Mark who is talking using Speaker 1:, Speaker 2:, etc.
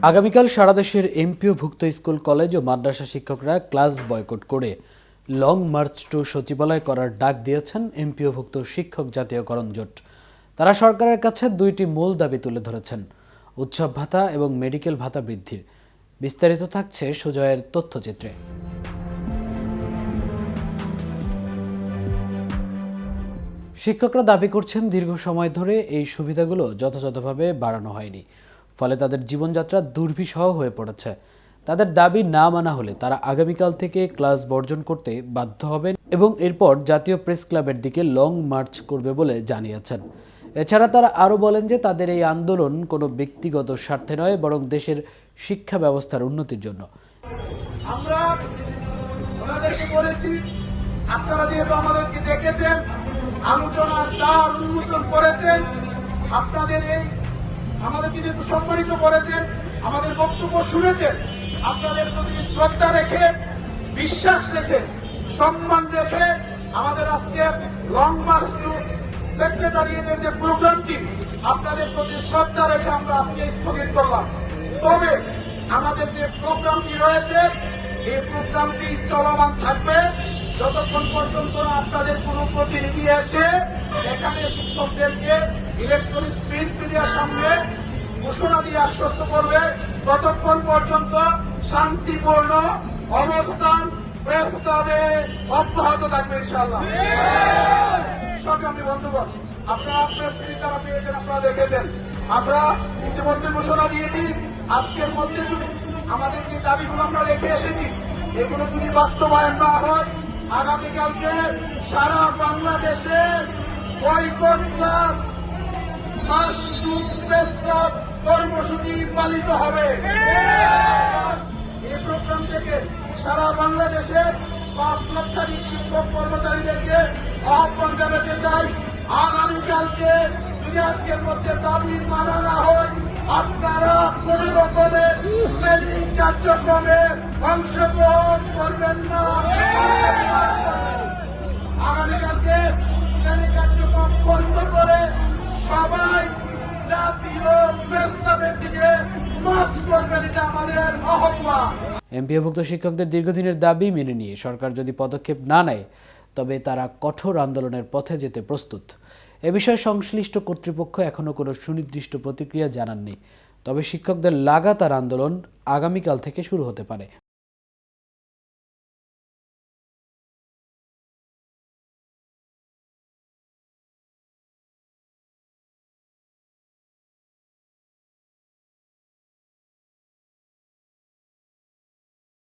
Speaker 1: আগামীকাল সারা দেশের এমপিওভুক্ত school college ও মাদ্রাসা শিক্ষকরা ক্লাস বয়কট করে লং মার্চ টু সচিবালয় করার ডাক দিয়েছেন এমপিওভুক্ত শিক্ষক জাতীয়করণ জোট। তারা সরকারের কাছে দুইটি মূল দাবি তুলে ধরেছেন: উৎসব ভাতা এবং মেডিকেল ভাতা বৃদ্ধির। বিস্তারিত থাকছে সুজয়ের তথ্যচিত্রে। শিক্ষকরা দাবি করছেন, দীর্ঘ সময় ধরে এই সুবিধাগুলো যথাযথভাবে বাড়ানো হয়নি, ফলে তাদের জীবনযাত্রা দুর্বিষহ হয়ে পড়েছে। তাদের দাবি না মানা হলে তারা আগামীকাল থেকে ক্লাস বর্জন করতে বাধ্য হবেন এবং এরপর জাতীয় প্রেস ক্লাবের দিকে লং মার্চ করবে বলে জানিয়েছেন। এছাড়া তারা আরও বলেন যে তাদের এই আন্দোলন কোনো ব্যক্তিগত স্বার্থে নয়, বরং দেশের শিক্ষা ব্যবস্থার উন্নতির জন্য।
Speaker 2: আমরা ওনাদেরকে বলেছি, আপনারা যেহেতু আমাদেরকে ডেকেছেন, আলোচনার দ্বার উন্মোচন করেছেন, আপনাদের এই আমাদেরকে যেহেতু সম্মানিত করেছেন, আমাদের বক্তব্য শুনেছেন, আপনাদের প্রতি শ্রদ্ধা রেখে, বিশ্বাস রেখে, সম্মান রেখে আমাদের আজকের লং মার্চ টু সেক্রেটারিয়েটের যে প্রোগ্রামটি, আপনাদের প্রতি শ্রদ্ধা রেখে আমরা আজকে স্থগিত করলাম। তবে আমাদের যে প্রোগ্রামটি রয়েছে, এই প্রোগ্রামটি চলমান থাকবে যতক্ষণ পর্যন্ত আপনাদের কোন প্রতিনিধি এসে এখানে শিক্ষকদেরকে ইলেকট্রনিক প্রিন্ট মিডিয়ার সামনে ঘোষণা দিয়ে আশ্বস্ত করবে, ততক্ষণ পর্যন্ত শান্তিপূর্ণ অবস্থান প্রেস ক্লাবে অব্যাহত থাকবে ইনশাআল্লাহ। সংগ্রামী বন্ধুগণ, আপনারা প্রেস রিলিজ যারা পেয়েছেন আপনারা দেখেছেন, আমরা ইতিমধ্যে ঘোষণা দিয়েছি আজকের মধ্যে যদি আমাদের যে দাবিগুলো আমরা রেখে এসেছি এগুলো যদি বাস্তবায়ন না হয়, আগামীকালকে সারা বাংলাদেশে boycott class march to press club কর্মসূচি পালিত হবে। এই প্রোগ্রাম থেকে সারা বাংলাদেশে 5 লক্ষাধিক শিক্ষক কর্মচারীদেরকে আহ্বান জানাতে চাই, আগামীকালকে যদি আজকের মধ্যে দাবি মানা না হয়, আপনারা কোন রকমের শ্রেণী কার্যক্রমে অংশগ্রহণ করবেন না। আগামীকালকে শ্রেণী কার্যক্রম বন্ধ করে সবাই জাতীয় প্রেস ক্লাবের দিকে মার্চ করবেন, এটা আমাদের আহ্বান।
Speaker 1: এমপিওভুক্ত শিক্ষকদের দীর্ঘদিনের দাবি মেনে নিয়ে সরকার যদি পদক্ষেপ না নেয়, তবে তারা কঠোর আন্দোলনের পথে যেতে প্রস্তুত। এ বিষয়ে সংশ্লিষ্ট কর্তৃপক্ষ এখনও কোনো সুনির্দিষ্ট প্রতিক্রিয়া জানাননি। তবে শিক্ষকদের লাগাতার আন্দোলন আগামীকাল থেকে শুরু হতে পারে।